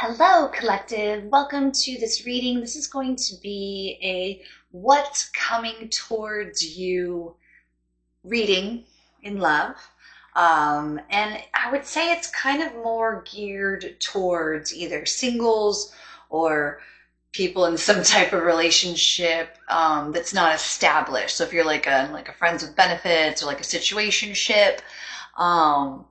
Hello, collective. Welcome to this reading. This is going to be a what's coming towards you reading in love. And I would say it's kind of more geared towards either singles or people in some type of relationship that's not established. So if you're like a friends with benefits or like a situationship, um,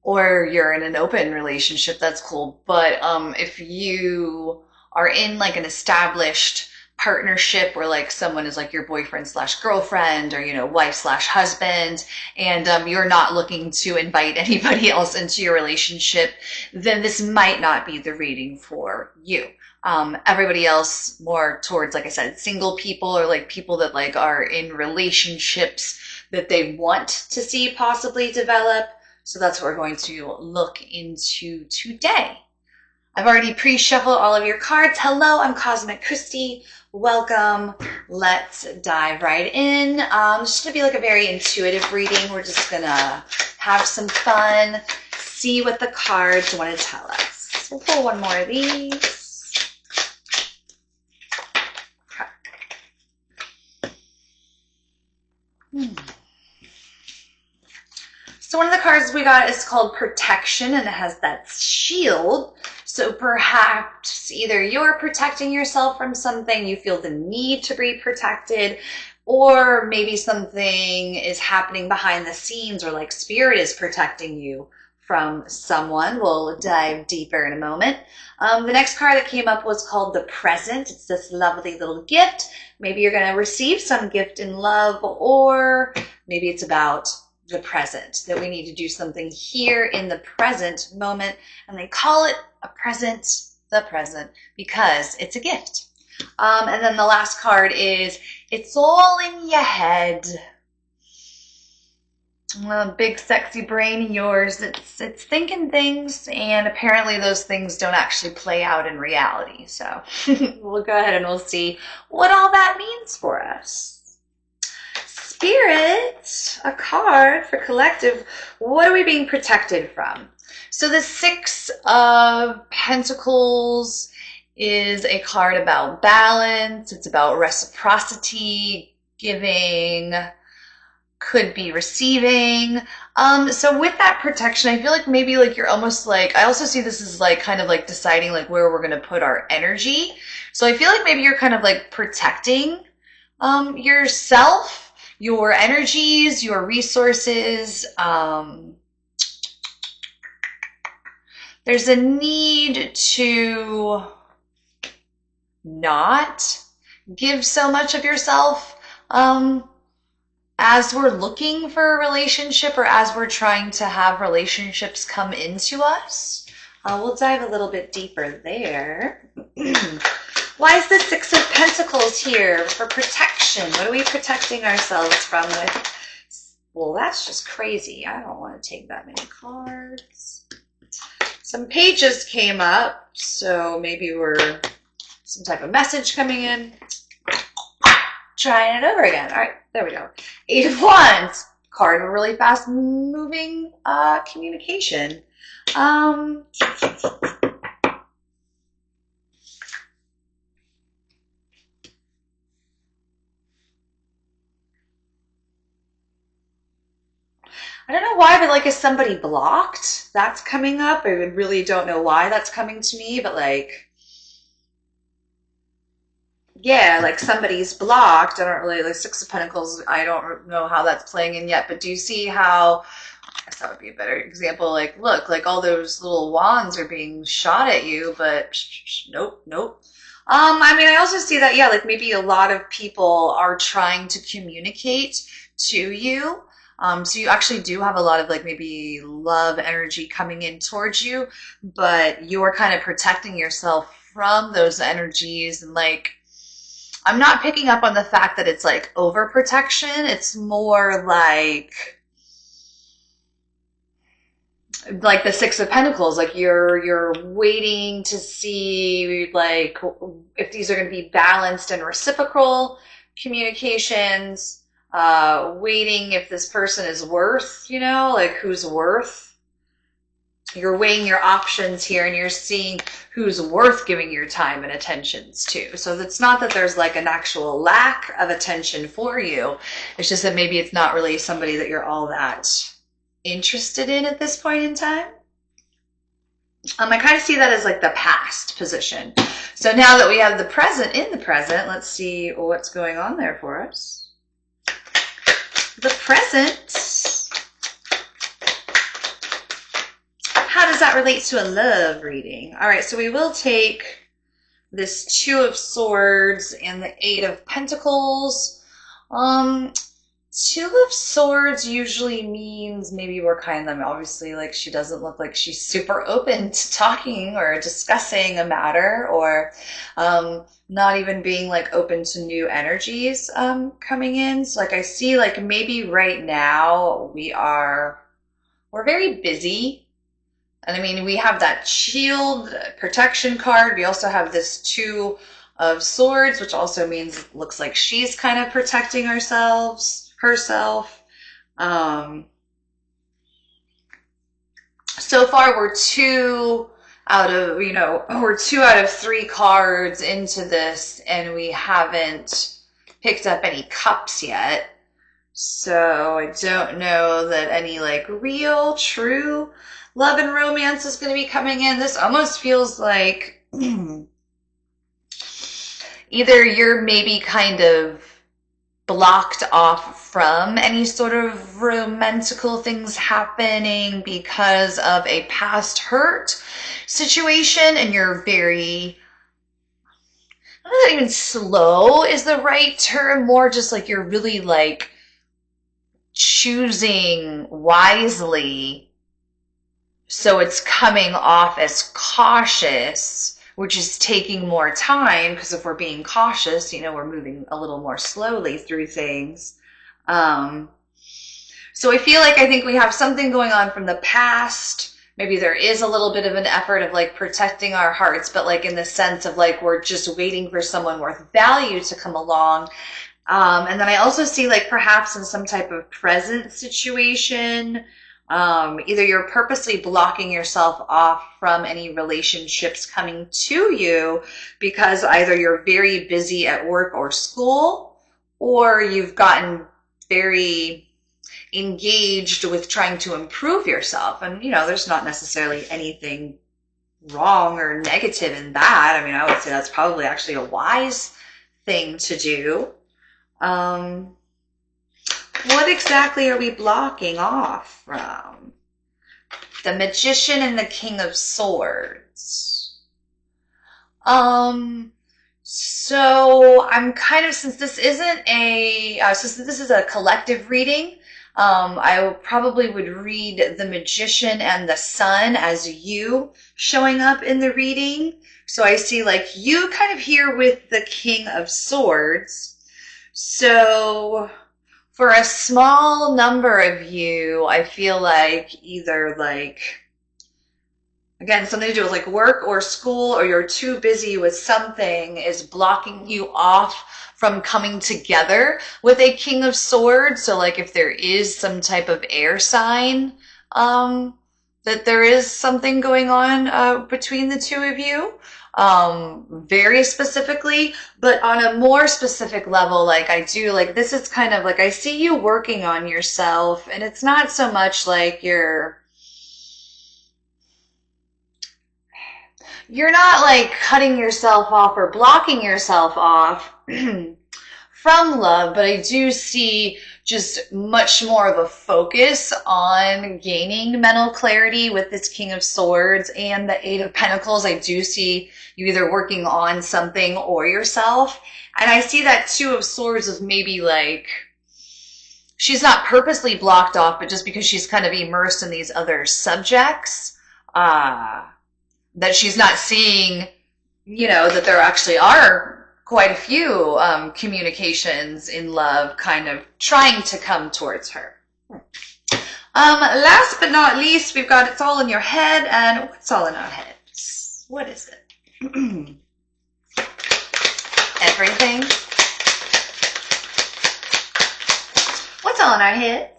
or you're in an open relationship, that's cool. But if you are in like an established partnership where like someone is like your boyfriend slash girlfriend or wife slash husband, and you're not looking to invite anybody else into your relationship, then this might not be the reading for you. Everybody else more towards, like I said, single people or like people that like are in relationships that they want to see possibly develop. So that's what we're going to look into today. I've already pre-shuffled all of your cards. Hello, I'm Cosmic Christy. Welcome. Let's dive right in. It's just going to be like a very intuitive reading. We're just going to have some fun, see what the cards want to tell us. We'll pull one more of these. So one of the cards we got is called Protection, and it has that shield. So perhaps either you're protecting yourself from something, you feel the need to be protected, or maybe something is happening behind the scenes, or like spirit is protecting you from someone. We'll dive deeper in a moment. The next card that came up was called the Present. It's this lovely little gift. Maybe you're going to receive some gift in love, or maybe it's about the present, that we need to do something here in the present moment, and they call it a present, the present, because it's a gift. And then the last card is it's all in your head. Big sexy brain of yours, it's thinking things, and apparently those things don't actually play out in reality. So we'll go ahead and we'll see what all that means for us. Spirit, a card for collective. What are we being protected from? So the Six of Pentacles is a card about balance. It's about reciprocity, giving, could be receiving. So with that protection, I feel like maybe like you're almost like, I also see this as like kind of like deciding like where we're going to put our energy. So I feel like maybe you're kind of like protecting yourself, your energies, your resources. There's a need to not give so much of yourself as we're looking for a relationship, or as we're trying to have relationships come into us. We'll dive a little bit deeper there. Why is the Six of Pentacles here for protection? What are we protecting ourselves from with? Well, that's just crazy. I don't want to take that many cards. Some pages came up, so maybe we're some type of message coming in. Trying it over again. All right, there we go. Eight of Wands. Card of really fast moving communication. I don't know why, but like, is somebody blocked? That's coming up. I really don't know why that's coming to me, but like, yeah, like somebody's blocked. I don't really, like Six of Pentacles, I don't know how that's playing in yet, but do you see how, I guess that would be a better example. Like, look, like all those little wands are being shot at you, but nope, nope. I mean, I also see that, yeah, like maybe a lot of people are trying to communicate to you. So you actually do have a lot of like maybe love energy coming in towards you, but you're kind of protecting yourself from those energies. And like, I'm not picking up on the fact that it's like overprotection. It's more like the Six of Pentacles, like you're waiting to see like if these are going to be balanced and reciprocal communications. Waiting if this person is worth, like who's worth you're weighing your options here and you're seeing who's worth giving your time and attentions to. So it's not that there's like an actual lack of attention for you. It's just that maybe it's not really somebody that you're all that interested in at this point in time. I kind of see that as like the past position. So now that we have the present in the present, let's see what's going on there for us. The present. How does that relate to a love reading? All right, so we will take this Two of Swords and the Eight of Pentacles. Two of Swords usually means maybe we're kind of, obviously, like she doesn't look like she's super open to talking or discussing a matter, or not even being like open to new energies coming in. So like I see like maybe right now we're very busy. And I mean, we have that shield protection card. We also have this Two of Swords, which also means it looks like she's kind of protecting herself. So far, we're two out of three cards into this, and we haven't picked up any cups yet. So I don't know that any like real, true love and romance is going to be coming in. This almost feels like either you're maybe kind of blocked off from any sort of romantical things happening because of a past hurt situation, and you're very, I don't know that even slow is the right term, more just like you're really like choosing wisely, so it's coming off as cautious, which is taking more time, because if we're being cautious, we're moving a little more slowly through things. So I feel like I think we have something going on from the past. Maybe there is a little bit of an effort of like protecting our hearts, but like in the sense of like we're just waiting for someone worth value to come along. And then I also see like perhaps in some type of present situation, either you're purposely blocking yourself off from any relationships coming to you because either you're very busy at work or school, or you've gotten very engaged with trying to improve yourself. And, there's not necessarily anything wrong or negative in that. I mean, I would say that's probably actually a wise thing to do. What exactly are we blocking off from? The Magician and the King of Swords. So I'm kind of, since this is a collective reading, I probably would read the Magician and the Sun as you showing up in the reading. So I see like you kind of here with the King of Swords. So for a small number of you, I feel like either like, again, something to do with like work or school, or you're too busy with something is blocking you off from coming together with a King of Swords. So like if there is some type of air sign, that there is something going on between the two of you. Very specifically, but on a more specific level, like I do, like this is kind of like I see you working on yourself, and it's not so much like you're not like cutting yourself off or blocking yourself off from love, but I do see just much more of a focus on gaining mental clarity with this King of Swords and the Eight of Pentacles. I do see you either working on something or yourself. And I see that Two of Swords as maybe like, she's not purposely blocked off, but just because she's kind of immersed in these other subjects, that she's not seeing, that there actually are quite a few communications in love kind of trying to come towards her. Last but not least, we've got It's All in Your Head. And what's all in our heads? What is it? Everything. What's all in our heads?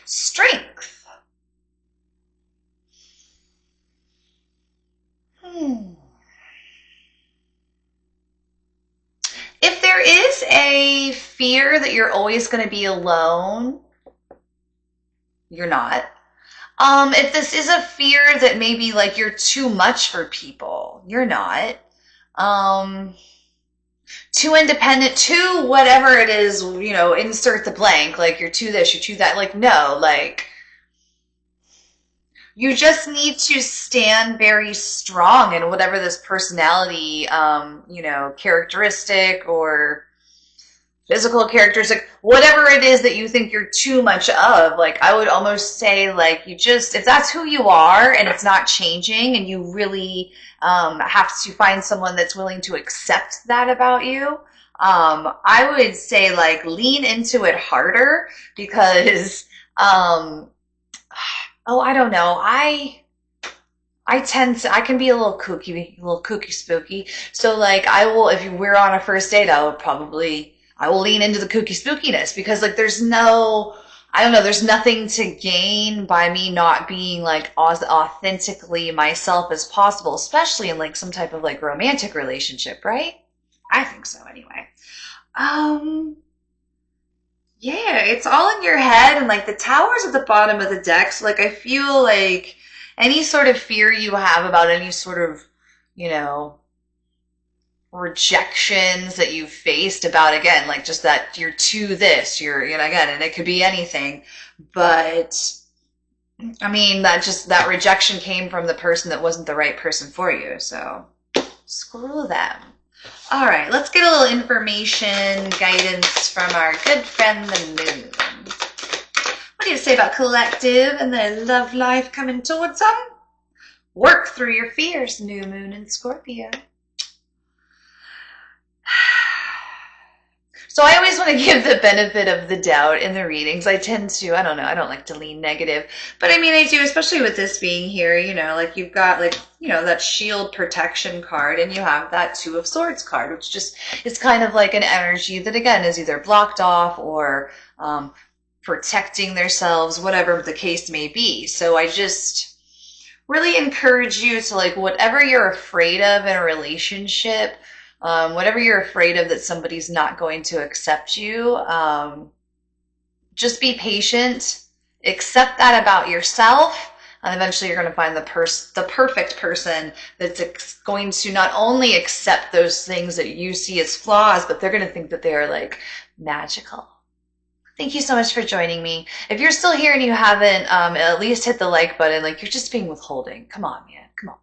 Strength. a fear that you're always going to be alone, you're not. If this is a fear that maybe like you're too much for people, you're not. Um, Too independent, too whatever it is, insert the blank, like you're too this, you're too that, like no, like you just need to stand very strong in whatever this personality, characteristic or physical characteristic, whatever it is that you think you're too much of. Like I would almost say, like if that's who you are and it's not changing, and you really have to find someone that's willing to accept that about you. I would say like lean into it harder because oh, I don't know. I can be a little kooky spooky. So like if we're on a first date, I will lean into the kooky spookiness because like I don't know, there's nothing to gain by me not being like as authentically myself as possible, especially in like some type of like romantic relationship, right? I think so anyway. Um, yeah, it's all in your head, and like the tower's at the bottom of the deck. So like I feel like any sort of fear you have about any sort of, you know, rejections that you've faced about, again, like just that you're to this, again, and it could be anything, but I mean that rejection came from the person that wasn't the right person for you. So screw them. All right, let's get a little information guidance from our good friend the moon. What do you say about collective and their love life coming towards them? Work through your fears, new moon in Scorpio. So I always want to give the benefit of the doubt in the readings. I don't know, I don't like to lean negative. But I mean, I do, especially with this being here, like you've got like, that shield protection card, and you have that Two of Swords card, which just is kind of like an energy that, again, is either blocked off or protecting themselves, whatever the case may be. So I just really encourage you to, like, whatever you're afraid of in a relationship, whatever you're afraid of that somebody's not going to accept you, just be patient, accept that about yourself, and eventually you're going to find the perfect person that's going to not only accept those things that you see as flaws, but they're going to think that they are like magical. Thank you so much for joining me. If you're still here and you haven't at least hit the like button, like you're just being withholding. Come on, man. Come on.